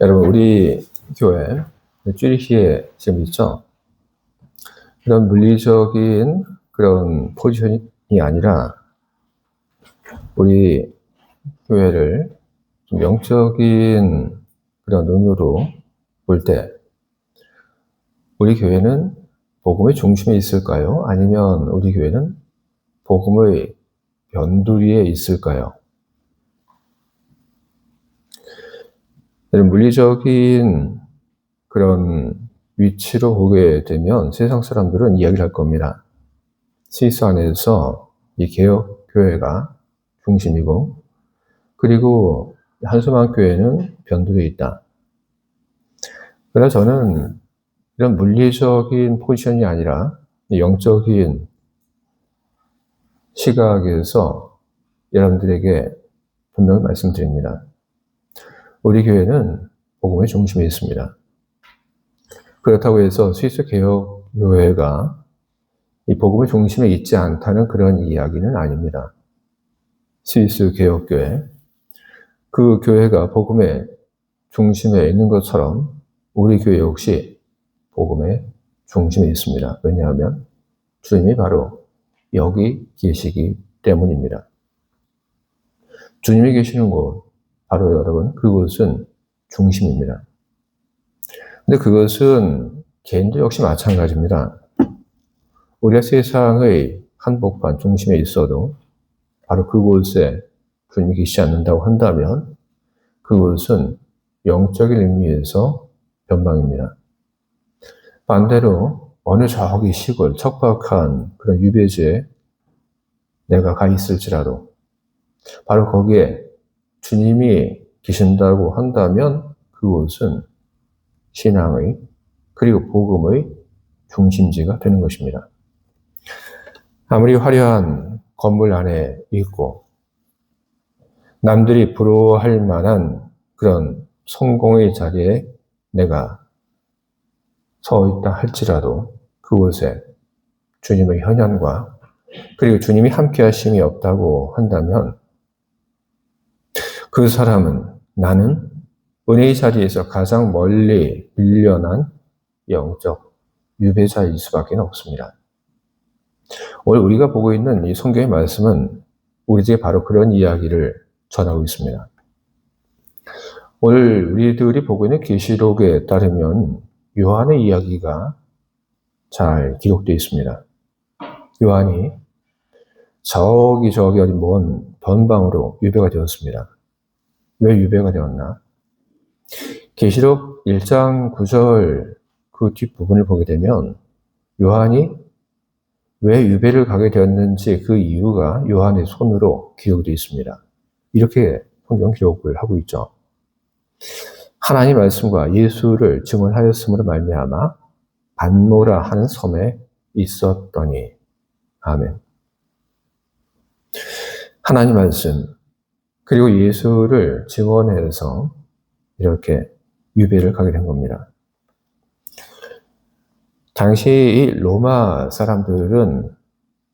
여러분, 우리 교회 쭈리히에 지금 있죠? 그런 물리적인 그런 포지션이 아니라 우리 교회를 좀 영적인 그런 눈으로 볼 때 우리 교회는 복음의 중심에 있을까요? 아니면 우리 교회는 복음의 변두리에 있을까요? 물리적인 그런 위치로 보게 되면 세상 사람들은 이야기를 할 겁니다. 스위스 안에서 이 개혁교회가 중심이고, 그리고 한소망 교회는 변두리에 있다. 그러나 저는 이런 물리적인 포지션이 아니라 영적인 시각에서 여러분들에게 분명히 말씀드립니다. 우리 교회는 복음의 중심에 있습니다. 그렇다고 해서 스위스 개혁교회가 이 복음의 중심에 있지 않다는 그런 이야기는 아닙니다. 스위스 개혁교회, 그 교회가 복음의 중심에 있는 것처럼 우리 교회 역시 복음의 중심에 있습니다. 왜냐하면 주님이 바로 여기 계시기 때문입니다. 주님이 계시는 곳, 바로 여러분, 그곳은 중심입니다. 근데 그것은 개인도 역시 마찬가지입니다. 우리가 세상의 한복판 중심에 있어도 바로 그곳에 주님이 계시지 않는다고 한다면 그것은 영적인 의미에서 변방입니다. 반대로 어느 저기 시골 척박한 그런 유배지에 내가 가 있을지라도 바로 거기에 주님이 계신다고 한다면 그곳은 신앙의 그리고 복음의 중심지가 되는 것입니다. 아무리 화려한 건물 안에 있고 남들이 부러워할 만한 그런 성공의 자리에 내가 서 있다 할지라도 그곳에 주님의 현현과 그리고 주님이 함께 하심이 없다고 한다면 그 사람은 나는 은혜의 자리에서 가장 멀리 밀려난 영적 유배자일 수밖에 없습니다. 오늘 우리가 보고 있는 이 성경의 말씀은 우리에게 바로 그런 이야기를 전하고 있습니다. 오늘 우리들이 보고 있는 계시록에 따르면 요한의 이야기가 잘 기록되어 있습니다. 요한이 저기 어디 먼 변방으로 유배가 되었습니다. 왜 유배가 되었나? 계시록 1장 9절 그 뒷부분을 보게 되면 요한이 왜 유배를 가게 되었는지 그 이유가 요한의 손으로 기록되어 있습니다. 이렇게 성경 기록을 하고 있죠. 하나님 말씀과 예수를 증언하였음으로 말미암아 반모라 하는 섬에 있었더니. 아멘. 하나님 말씀 그리고 예수를 증언해서 이렇게 유배를 가게 된 겁니다. 당시 이 로마 사람들은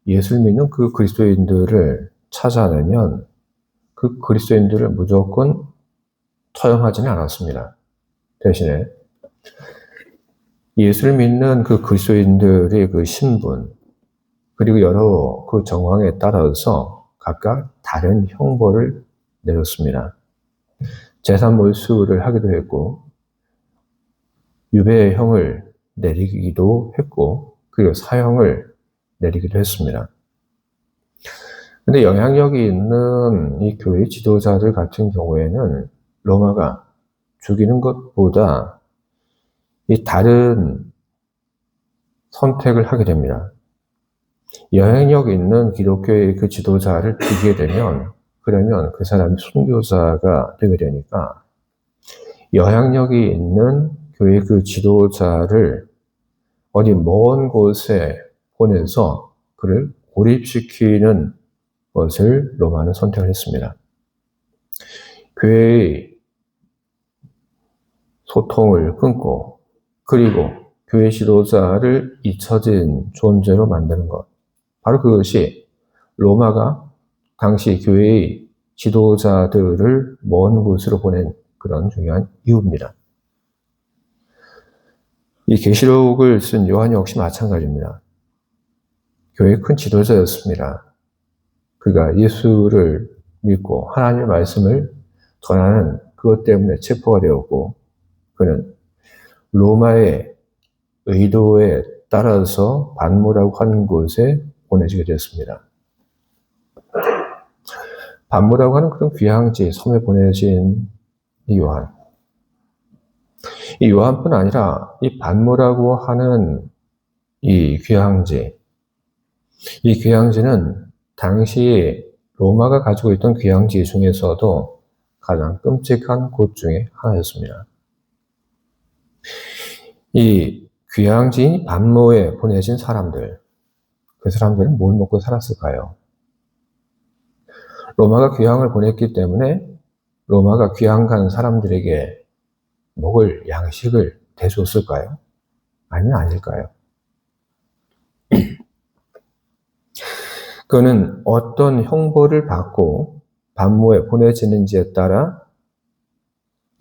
예수를 믿는 그 그리스도인들을 찾아내면 그 그리스도인들을 무조건 처형하지는 않았습니다. 대신에 예수를 믿는 그 그리스도인들의 그 신분 그리고 여러 그 정황에 따라서 각각 다른 형벌을 내렸습니다. 재산 몰수를 하기도 했고 유배형을 내리기도 했고 그리고 사형을 내리기도 했습니다. 그런데 영향력이 있는 이 교회 지도자들 같은 경우에는 로마가 죽이는 것보다 이 다른 선택을 하게 됩니다. 영향력 있는 기독교의 그 지도자를 죽이게 되면 그러면 그 사람이 순교자가 되게 되니까 영향력이 있는 교회 그 지도자를 어디 먼 곳에 보내서 그를 고립시키는 것을 로마는 선택을 했습니다. 교회의 소통을 끊고 그리고 교회 지도자를 잊혀진 존재로 만드는 것. 바로 그것이 로마가 당시 교회의 지도자들을 먼 곳으로 보낸 그런 중요한 이유입니다. 이 계시록을 쓴 요한 역시 마찬가지입니다. 교회의 큰 지도자였습니다. 그가 예수를 믿고 하나님의 말씀을 전하는 그것 때문에 체포가 되었고, 그는 로마의 의도에 따라서 반모라고 하는 곳에 보내지게 되었습니다. 반모라고 하는 그런 귀향지 섬에 보내진 이 요한. 이 요한뿐 아니라 이 반모라고 하는 이 귀향지, 이 귀향지는 당시 로마가 가지고 있던 귀향지 중에서도 가장 끔찍한 곳 중에 하나였습니다. 이 귀향지인 반모에 보내진 사람들, 그 사람들은 뭘 먹고 살았을까요? 로마가 귀향을 보냈기 때문에 로마가 귀향 간 사람들에게 먹을 양식을 대줬을까요? 아니면 아닐까요? 그는 어떤 형벌을 받고 반모에 보내지는지에 따라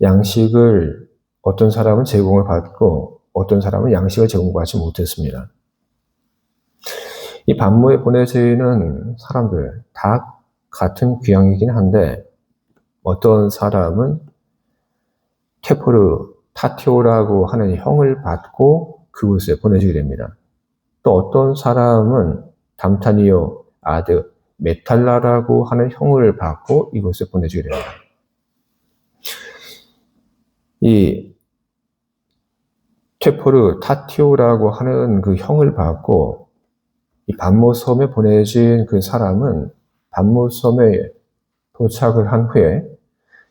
양식을 어떤 사람은 제공을 받고 어떤 사람은 양식을 제공받지 못했습니다. 이 반모에 보내지는 사람들 다 같은 귀향이긴 한데 어떤 사람은 테포르 타티오라고 하는 형을 받고 그곳에 보내지게 됩니다. 또 어떤 사람은 담타니오 아드 메탈라라고 하는 형을 받고 이곳에 보내지게 됩니다. 이 테포르 타티오라고 하는 그 형을 받고 이 반모섬에 보내진 그 사람은 반모섬에 도착을 한 후에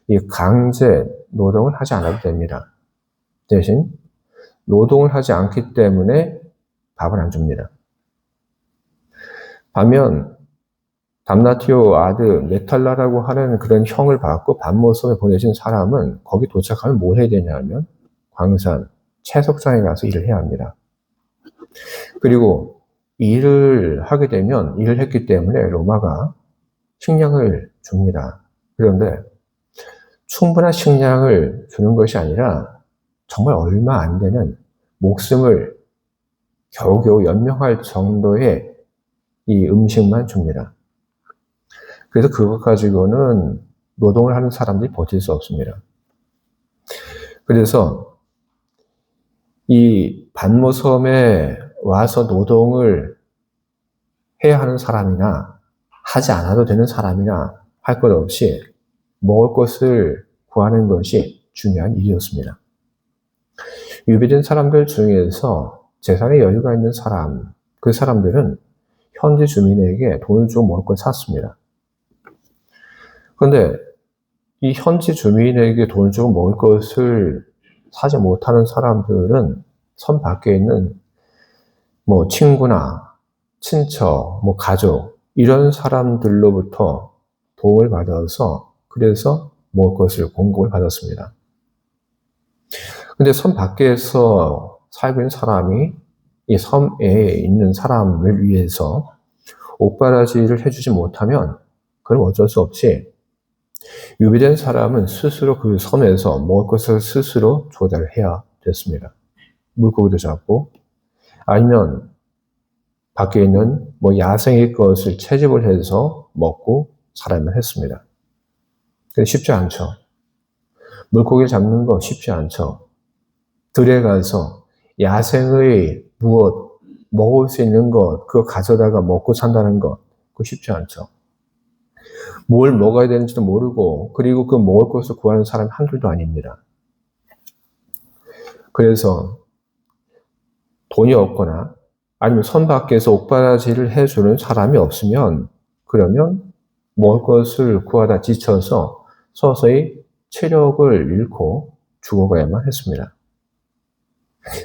이 강제 노동을 하지 않아도 됩니다. 대신 노동을 하지 않기 때문에 밥을 안 줍니다. 반면 담나티오 아드 메탈라라고 하는 그런 형을 받고 반모섬에 보내진 사람은 거기 도착하면 뭘 해야 되냐면 광산, 채석장에 가서 일을 해야 합니다. 그리고 일을 하게 되면 일을 했기 때문에 로마가 식량을 줍니다. 그런데 충분한 식량을 주는 것이 아니라 정말 얼마 안 되는 목숨을 겨우겨우 연명할 정도의 이 음식만 줍니다. 그래서 그것 가지고는 노동을 하는 사람들이 버틸 수 없습니다. 그래서 이 반모섬에 와서 노동을 해야 하는 사람이나 하지 않아도 되는 사람이나 할 것 없이 먹을 것을 구하는 것이 중요한 일이었습니다. 유배된 사람들 중에서 재산에 여유가 있는 사람, 그 사람들은 현지 주민에게 돈을 주고 먹을 걸 샀습니다. 그런데 이 현지 주민에게 돈을 주고 먹을 것을 사지 못하는 사람들은 섬 밖에 있는 뭐 친구나 친척, 뭐 가족 이런 사람들로부터 도움을 받아서 그래서 먹을 것을 공급을 받았습니다. 근데 섬 밖에서 살고 있는 사람이 이 섬에 있는 사람을 위해서 옥바라지를 해주지 못하면 그럼 어쩔 수 없이 유배된 사람은 스스로 그 섬에서 먹을 것을 스스로 조달을 해야 됐습니다. 물고기도 잡고 아니면 밖에 있는 뭐 야생의 것을 채집을 해서 먹고 살아야만 했습니다. 근데 쉽지 않죠. 물고기를 잡는 거 쉽지 않죠. 들에 가서 야생의 무엇 먹을 수 있는 것 그거 가져다가 먹고 산다는 것 그거 쉽지 않죠. 뭘 먹어야 되는지도 모르고 그리고 그 먹을 것을 구하는 사람이 한둘도 아닙니다. 그래서 돈이 없거나 아니면 섬 밖에서 옥바라지를 해주는 사람이 없으면 그러면 먹을 것을 구하다 지쳐서 서서히 체력을 잃고 죽어가야만 했습니다.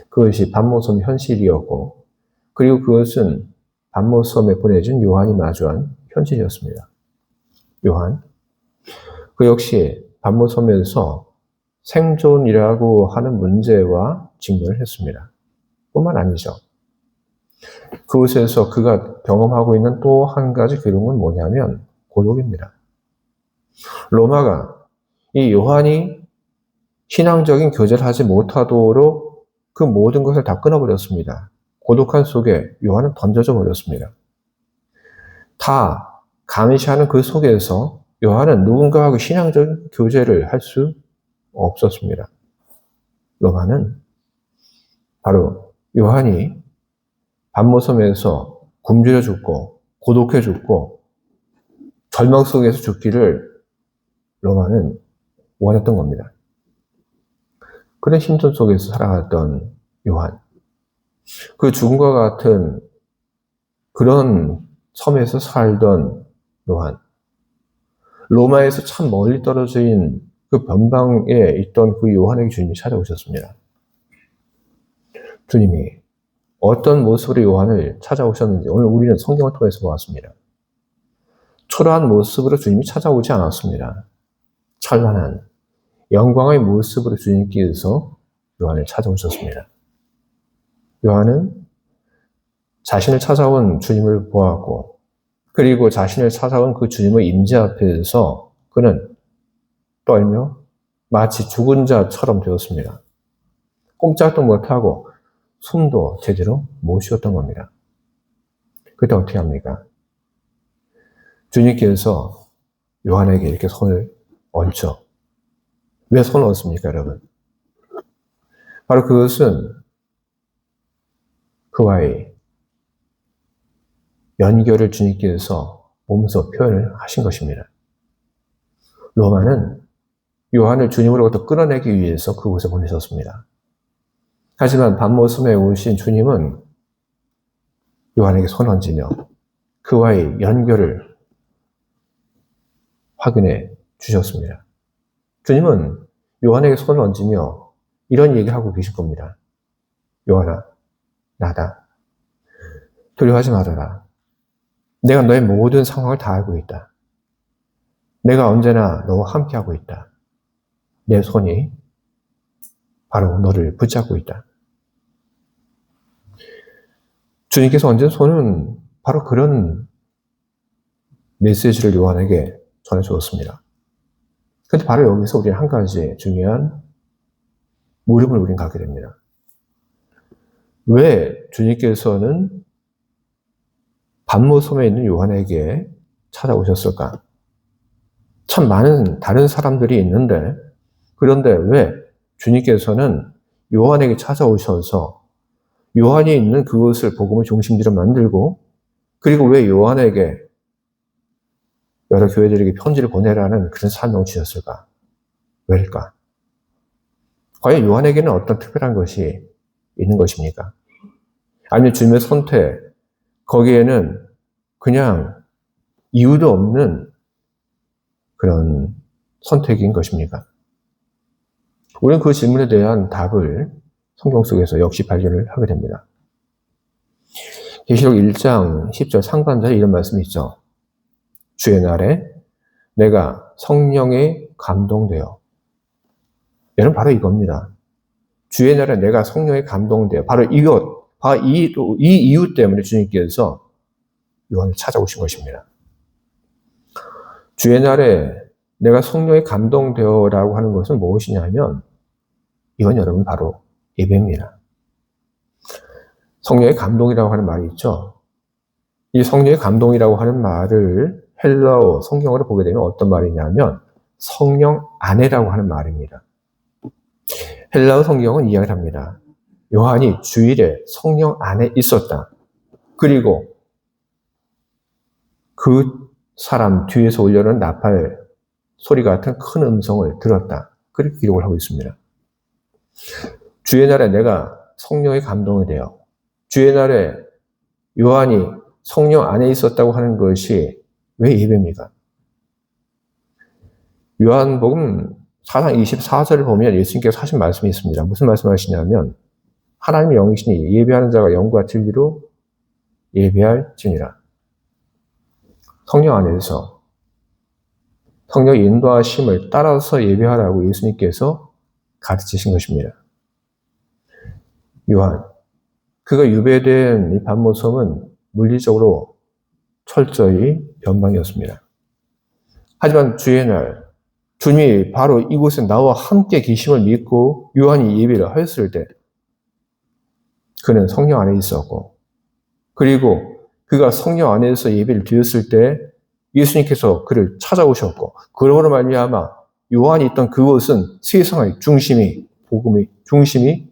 그것이 반모섬 현실이었고 그리고 그것은 반모섬에 보내준 요한이 마주한 현실이었습니다. 요한, 그 역시 반모섬에서 생존이라고 하는 문제와 직면을 했습니다. 뿐만 아니죠. 그곳에서 그가 경험하고 있는 또 한 가지 괴로움은 뭐냐면 고독입니다. 로마가 이 요한이 신앙적인 교제를 하지 못하도록 그 모든 것을 다 끊어버렸습니다. 고독한 속에 요한은 던져져 버렸습니다. 다 감시하는 그 속에서 요한은 누군가하고 신앙적인 교제를 할 수 없었습니다. 로마는 바로 요한이 밤모섬에서 굶주려 죽고 고독해 죽고 절망 속에서 죽기를 로마는 원했던 겁니다. 그런 힘든 속에서 살아갔던 요한, 그 죽음과 같은 그런 섬에서 살던 요한, 로마에서 참 멀리 떨어진 그 변방에 있던 그 요한에게 주님이 찾아오셨습니다. 주님이 어떤 모습으로 요한을 찾아오셨는지 오늘 우리는 성경을 통해서 보았습니다. 초라한 모습으로 주님이 찾아오지 않았습니다. 찬란한 영광의 모습으로 주님께서 요한을 찾아오셨습니다. 요한은 자신을 찾아온 주님을 보았고, 그리고 자신을 찾아온 그 주님의 임재 앞에서 그는 떨며 마치 죽은 자처럼 되었습니다. 꼼짝도 못하고 숨도 제대로 못 쉬었던 겁니다. 그때 어떻게 합니까? 주님께서 요한에게 이렇게 손을 얹죠. 왜 손을 얹습니까, 여러분? 바로 그것은 그와의 연결을 주님께서 몸소 표현을 하신 것입니다. 로마는 요한을 주님으로부터 끌어내기 위해서 그곳에 보내셨습니다. 하지만 밤모섬에 오신 주님은 요한에게 손 얹으며 그와의 연결을 확인해 주셨습니다. 주님은 요한에게 손을 얹으며 이런 얘기를 하고 계실 겁니다. 요한아, 나다. 두려워하지 말아라. 내가 너의 모든 상황을 다 알고 있다. 내가 언제나 너와 함께하고 있다. 내 손이 바로 너를 붙잡고 있다. 주님께서 얹은 손은 바로 그런 메시지를 요한에게 전해주었습니다. 그런데 바로 여기서 우리는 한 가지 중요한 물음을 우리는 갖게 됩니다. 왜 주님께서는 밤모섬에 있는 요한에게 찾아오셨을까? 참 많은 다른 사람들이 있는데, 그런데 왜 주님께서는 요한에게 찾아오셔서 요한이 있는 그것을 복음의 중심지로 만들고, 그리고 왜 요한에게 여러 교회들에게 편지를 보내라는 그런 사명을 주셨을까? 왜일까? 과연 요한에게는 어떤 특별한 것이 있는 것입니까? 아니면 주님의 선택, 거기에는 그냥 이유도 없는 그런 선택인 것입니까? 우리는 그 질문에 대한 답을 성경 속에서 역시 발견을 하게 됩니다. 계시록 1장 10절 상반절에 이런 말씀이 있죠. 주의 날에 내가 성령에 감동되어. 여러분 바로 이겁니다. 주의 날에 내가 성령에 감동되어. 바로 이것, 바로 이 이유 때문에 주님께서 요한을 찾아오신 것입니다. 주의 날에 내가 성령에 감동되어라고 하는 것은 무엇이냐면 이건 여러분 바로 예배입니다. 성령의 감동이라고 하는 말이 있죠. 이 성령의 감동이라고 하는 말을 헬라어 성경으로 보게 되면 어떤 말이냐면 성령 안에라고 하는 말입니다. 헬라어 성경은 이야기를 합니다. 요한이 주일에 성령 안에 있었다. 그리고 그 사람 뒤에서 울려는 나팔 소리 같은 큰 음성을 들었다. 그렇게 기록을 하고 있습니다. 주의 날에 내가 성령의 감동이 되어 주의 날에 요한이 성령 안에 있었다고 하는 것이 왜 예배입니까? 요한복음 4장 24절을 보면 예수님께서 하신 말씀이 있습니다. 무슨 말씀하시냐면 하나님의 영이시니 예배하는 자가 영과 진리로 예배할지니라. 성령 안에서 성령의 인도하심을 따라서 예배하라고 예수님께서 가르치신 것입니다. 요한, 그가 유배된 이 밤모섬은 물리적으로 철저히 변방이었습니다. 하지만 주의 날, 주님이 바로 이곳에 나와 함께 계심을 믿고 요한이 예배를 하였을 때 그는 성령 안에 있었고, 그리고 그가 성령 안에서 예배를 드렸을 때 예수님께서 그를 찾아오셨고, 그러므로 말미암아 요한이 있던 그곳은 세상의 중심이, 복음의 중심이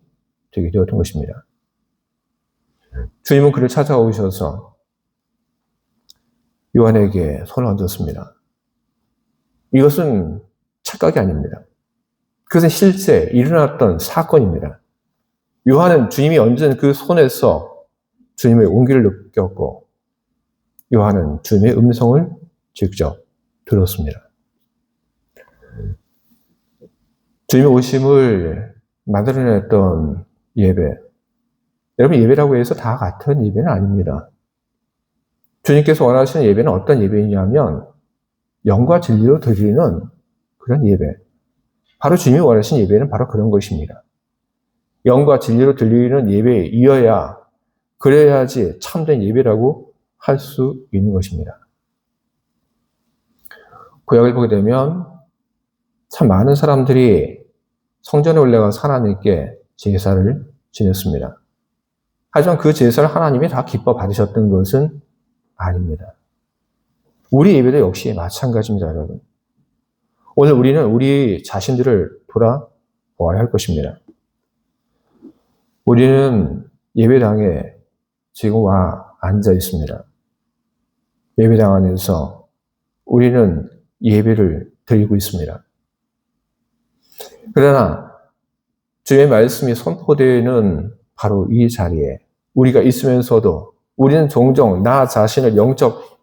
되게 되었던 것입니다. 주님은 그를 찾아오셔서 요한에게 손을 얹었습니다. 이것은 착각이 아닙니다. 그것은 실제 일어났던 사건입니다. 요한은 주님이 얹은 그 손에서 주님의 온기를 느꼈고, 요한은 주님의 음성을 직접 들었습니다. 주님의 오심을 만들어냈던 예배. 여러분, 예배라고 해서 다 같은 예배는 아닙니다. 주님께서 원하시는 예배는 어떤 예배이냐면 영과 진리로 드리는 그런 예배. 바로 주님이 원하시는 예배는 바로 그런 것입니다. 영과 진리로 드리는 예배에 이어야, 그래야지 참된 예배라고 할 수 있는 것입니다. 구약을 보게 되면 참 많은 사람들이 성전에 올라가서 하나님께 제사를 지냈습니다. 하지만 그 제사를 하나님이 다 기뻐 받으셨던 것은 아닙니다. 우리 예배도 역시 마찬가지입니다, 여러분. 오늘 우리는 우리 자신들을 돌아보아야 할 것입니다. 우리는 예배당에 지금 와 앉아 있습니다. 예배당 안에서 우리는 예배를 드리고 있습니다. 그러나 주의 말씀이 선포되는 바로 이 자리에 우리가 있으면서도 우리는 종종 나 자신을 영적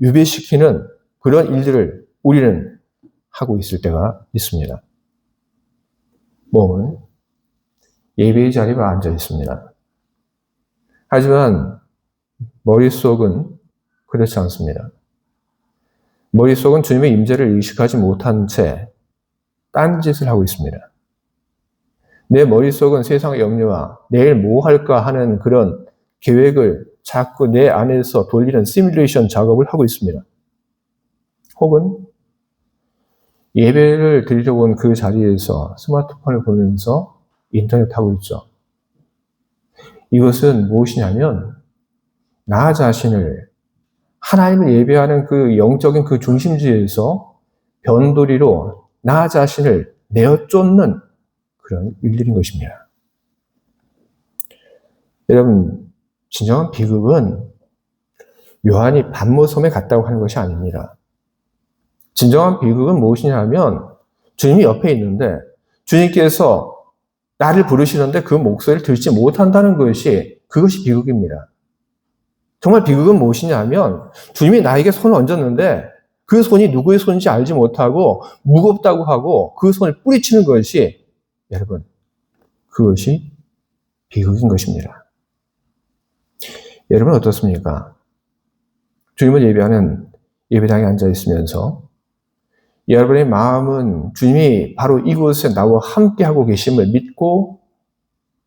유배시키는 그런 일들을 우리는 하고 있을 때가 있습니다. 몸은 예배의 자리에 앉아 있습니다. 하지만 머릿속은 그렇지 않습니다. 머릿속은 주님의 임재를 의식하지 못한 채 딴짓을 하고 있습니다. 내 머릿속은 세상의 염려와 내일 뭐 할까 하는 그런 계획을 자꾸 내 안에서 돌리는 시뮬레이션 작업을 하고 있습니다. 혹은 예배를 드리려고 온 그 자리에서 스마트폰을 보면서 인터넷 하고 있죠. 이것은 무엇이냐면 나 자신을 하나님을 예배하는 그 영적인 그 중심지에서 변돌이로 나 자신을 내어 쫓는 그런 일들인 것입니다. 여러분, 진정한 비극은 요한이 반모섬에 갔다고 하는 것이 아닙니다. 진정한 비극은 무엇이냐면 주님이 옆에 있는데 주님께서 나를 부르시는데 그 목소리를 듣지 못한다는 것이, 그것이 비극입니다. 정말 비극은 무엇이냐면 주님이 나에게 손을 얹었는데 그 손이 누구의 손인지 알지 못하고 무겁다고 하고 그 손을 뿌리치는 것이, 여러분, 그것이 비극인 것입니다. 여러분 어떻습니까? 주님을 예배하는 예배당에 앉아 있으면서 여러분의 마음은 주님이 바로 이곳에 나와 함께하고 계심을 믿고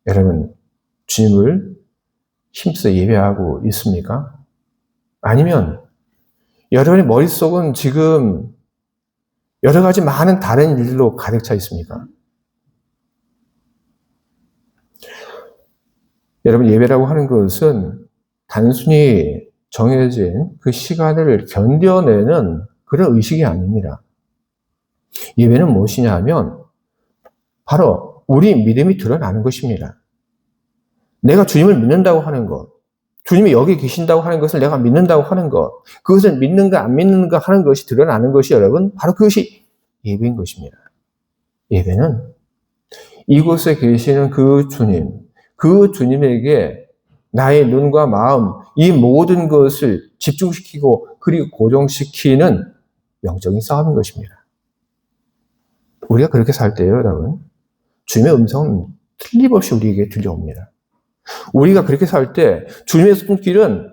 여러분 주님을 힘써 예배하고 있습니까? 아니면 여러분의 머릿속은 지금 여러 가지 많은 다른 일로 가득 차 있습니까? 여러분, 예배라고 하는 것은 단순히 정해진 그 시간을 견뎌내는 그런 의식이 아닙니다. 예배는 무엇이냐 하면 바로 우리 믿음이 드러나는 것입니다. 내가 주님을 믿는다고 하는 것, 주님이 여기 계신다고 하는 것을 내가 믿는다고 하는 것, 그것을 믿는가 안 믿는가 하는 것이 드러나는 것이, 여러분, 바로 그것이 예배인 것입니다. 예배는 이곳에 계시는 그 주님에게 나의 눈과 마음, 이 모든 것을 집중시키고 그리고 고정시키는 영적인 싸움인 것입니다. 우리가 그렇게 살 때요, 여러분, 주님의 음성은 틀림없이 우리에게 들려옵니다. 우리가 그렇게 살 때 주님의 손길은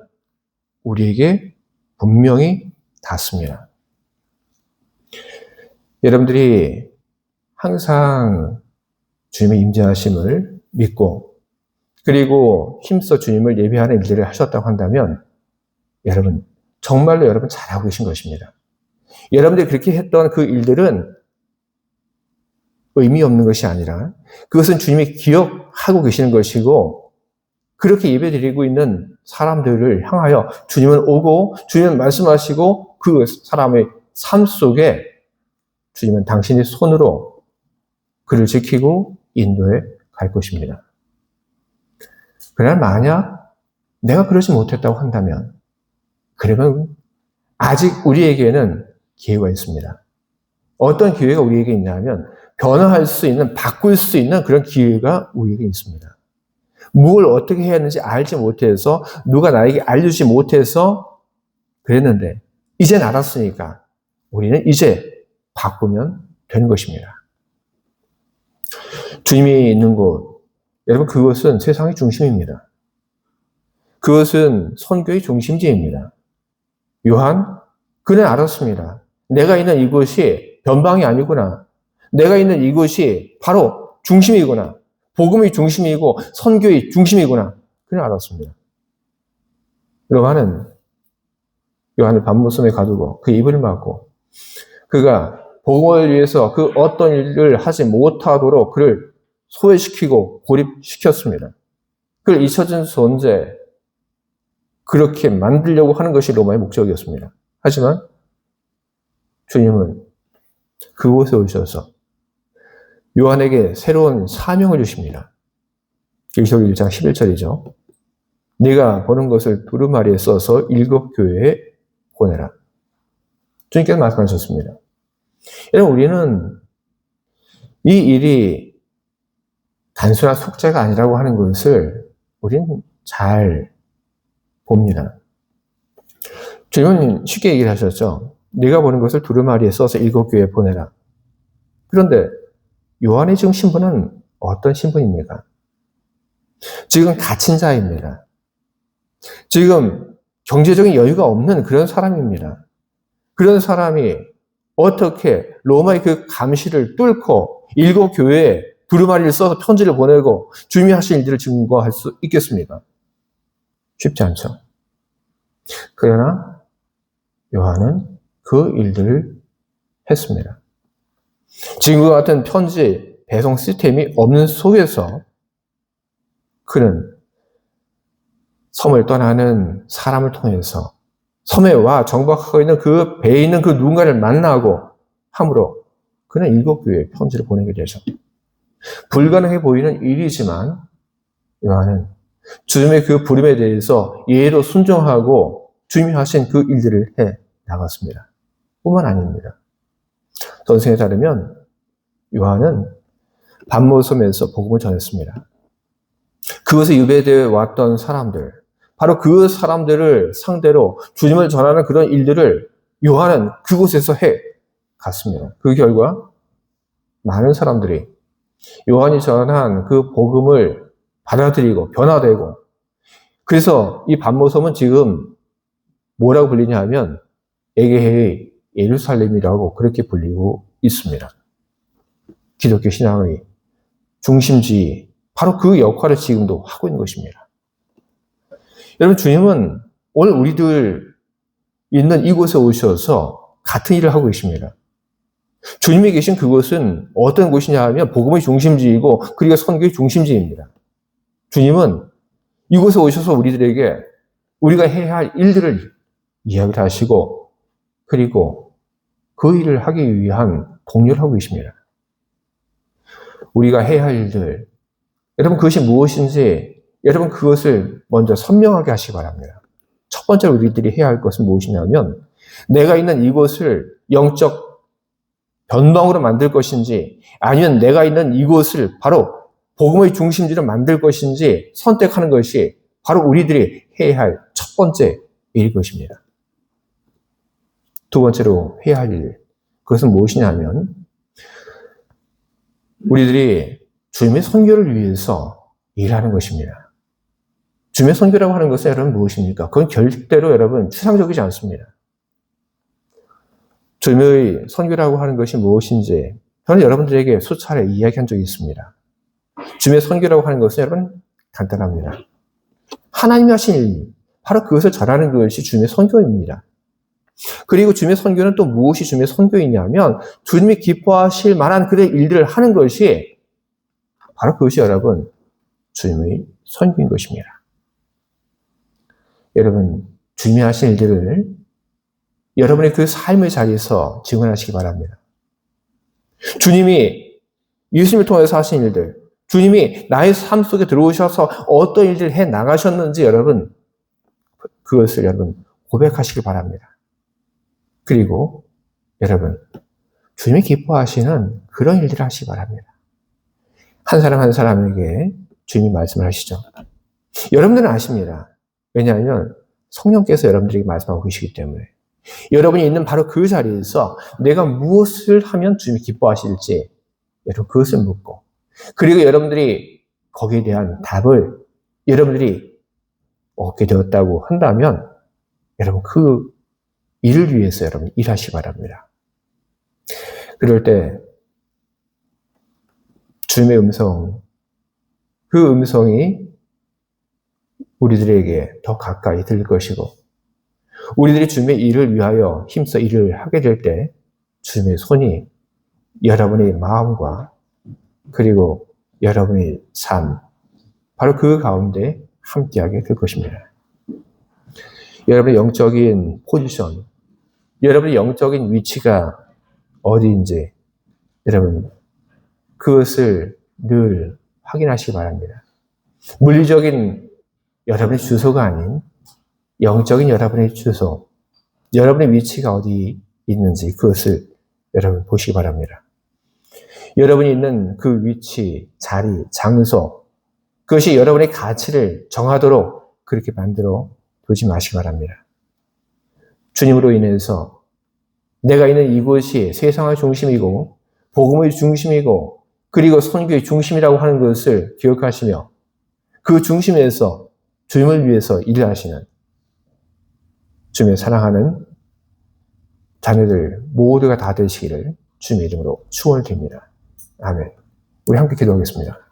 우리에게 분명히 닿습니다. 여러분들이 항상 주님의 임재하심을 믿고 그리고 힘써 주님을 예배하는 일들을 하셨다고 한다면 여러분 정말로 여러분 잘하고 계신 것입니다. 여러분들이 그렇게 했던 그 일들은 의미 없는 것이 아니라 그것은 주님이 기억하고 계시는 것이고 그렇게 예배드리고 있는 사람들을 향하여 주님은 오고 주님은 말씀하시고 그 사람의 삶 속에 주님은 당신의 손으로 그를 지키고 인도해 갈 것입니다. 그러나 만약 내가 그러지 못했다고 한다면 그러면 아직 우리에게는 기회가 있습니다. 어떤 기회가 우리에게 있냐면 변화할 수 있는, 바꿀 수 있는 그런 기회가 우리에게 있습니다. 뭘 어떻게 해야 하는지 알지 못해서 누가 나에게 알려주지 못해서 그랬는데 이젠 알았으니까 우리는 이제 바꾸면 되는 것입니다. 주님이 있는 곳, 여러분 그것은 세상의 중심입니다. 그것은 선교의 중심지입니다. 요한, 그는 알았습니다. 내가 있는 이곳이 변방이 아니구나. 내가 있는 이곳이 바로 중심이구나. 복음의 중심이고 선교의 중심이구나. 그는 알았습니다. 요한을 밤모섬에 가두고 그 입을 막고 그가 복음을 위해서 그 어떤 일을 하지 못하도록 그를 소외시키고 고립시켰습니다. 그를 잊혀진 존재, 그렇게 만들려고 하는 것이 로마의 목적이었습니다. 하지만 주님은 그곳에 오셔서 요한에게 새로운 사명을 주십니다. 계시록 1장 11절이죠. 네가 보는 것을 두루마리에 써서 7 교회에 보내라. 주님께서 말씀하셨습니다. 여러분, 우리는 이 일이 단순한 속죄가 아니라고 하는 것을 우리는 잘 봅니다. 주님은 쉽게 얘기를 하셨죠. 네가 보는 것을 두루마리에 써서 7 교회에 보내라. 그런데 요한의 지금 신분은 어떤 신분입니까? 지금 갇힌 자입니다. 지금 경제적인 여유가 없는 그런 사람입니다. 그런 사람이 어떻게 로마의 그 감시를 뚫고 7 교회에 두루마리를 써서 편지를 보내고 주님이 하신 일들을 증거할 수 있겠습니까? 쉽지 않죠. 그러나 요한은 그 일들을 했습니다. 지금과 같은 편지 배송 시스템이 없는 속에서 그는 섬을 떠나는 사람을 통해서 섬에 와 정박하고 있는 그 배에 있는 그 누군가를 만나고 함으로 그는 7 교회에 편지를 보내게 되죠. 불가능해 보이는 일이지만 요한은 주님의 그 부름에 대해서 예로 순종하고 주님이 하신 그 일들을 해 나갔습니다. 뿐만 아닙니다. 전승에 따르면 요한은 밤모섬에서 복음을 전했습니다. 그것에 유배되어 왔던 사람들, 바로 그 사람들을 상대로 주님을 전하는 그런 일들을 요한은 그곳에서 해 갔습니다. 그 결과 많은 사람들이 요한이 전한 그 복음을 받아들이고 변화되고, 그래서 이 밤모섬은 지금 뭐라고 불리냐 하면 에게해의 예루살렘이라고 그렇게 불리고 있습니다. 기독교 신앙의 중심지, 바로 그 역할을 지금도 하고 있는 것입니다. 여러분, 주님은 오늘 우리들 있는 이곳에 오셔서 같은 일을 하고 계십니다. 주님이 계신 그곳은 어떤 곳이냐 하면 복음의 중심지이고 그리고 선교의 중심지입니다. 주님은 이곳에 오셔서 우리들에게 우리가 해야 할 일들을 이야기를 하시고 그리고 그 일을 하기 위한 독려를 하고 계십니다. 우리가 해야 할 일들, 여러분 그것이 무엇인지 여러분 그것을 먼저 선명하게 하시기 바랍니다. 첫 번째로 우리들이 해야 할 것은 무엇이냐면 내가 있는 이곳을 영적 변방으로 만들 것인지 아니면 내가 있는 이곳을 바로 복음의 중심지로 만들 것인지 선택하는 것이 바로 우리들이 해야 할 첫 번째 일일 것입니다. 두 번째로 해야 할 일, 그것은 무엇이냐면 우리들이 주님의 선교를 위해서 일하는 것입니다. 주님의 선교라고 하는 것은 여러분 무엇입니까? 그건 절대로 여러분 추상적이지 않습니다. 주님의 선교라고 하는 것이 무엇인지 저는 여러분들에게 수차례 이야기한 적이 있습니다. 주님의 선교라고 하는 것은 여러분 간단합니다. 하나님이 하신 일, 바로 그것을 전하는 것이 주님의 선교입니다. 그리고 주님의 선교는 또 무엇이 주님의 선교이냐면 주님이 기뻐하실 만한 그런 일들을 하는 것이 바로 그것이 여러분 주님의 선교인 것입니다. 여러분 주님이 하신 일들을 여러분의 그 삶의 자리에서 증언하시기 바랍니다. 주님이 예수님을 통해서 하신 일들, 주님이 나의 삶 속에 들어오셔서 어떤 일들을 해 나가셨는지 여러분 그것을 여러분 고백하시기 바랍니다. 그리고 여러분 주님이 기뻐하시는 그런 일들을 하시기 바랍니다. 한 사람 한 사람에게 주님이 말씀을 하시죠. 여러분들은 아십니다. 왜냐하면 성령께서 여러분들에게 말씀하고 계시기 때문에 여러분이 있는 바로 그 자리에서 내가 무엇을 하면 주님이 기뻐하실지 여러분 그것을 묻고 그리고 여러분들이 거기에 대한 답을 여러분들이 얻게 되었다고 한다면 여러분 그 일을 위해서 여러분 일하시기 바랍니다. 그럴 때 주님의 음성, 그 음성이 우리들에게 더 가까이 들릴 것이고 우리들이 주님의 일을 위하여 힘써 일을 하게 될 때 주님의 손이 여러분의 마음과 그리고 여러분의 삶, 바로 그 가운데 함께하게 될 것입니다. 여러분의 영적인 포지션, 여러분의 영적인 위치가 어디인지 여러분 그것을 늘 확인하시기 바랍니다. 물리적인 여러분의 주소가 아닌 영적인 여러분의 주소, 여러분의 위치가 어디 있는지 그것을 여러분 보시기 바랍니다. 여러분이 있는 그 위치, 자리, 장소, 그것이 여러분의 가치를 정하도록 그렇게 만들어 두지 마시기 바랍니다. 주님으로 인해서 내가 있는 이곳이 세상의 중심이고 복음의 중심이고 그리고 선교의 중심이라고 하는 것을 기억하시며 그 중심에서 주님을 위해서 일하시는 주님의 사랑하는 자녀들 모두가 다 되시기를 주님의 이름으로 축원드립니다. 아멘. 우리 함께 기도하겠습니다.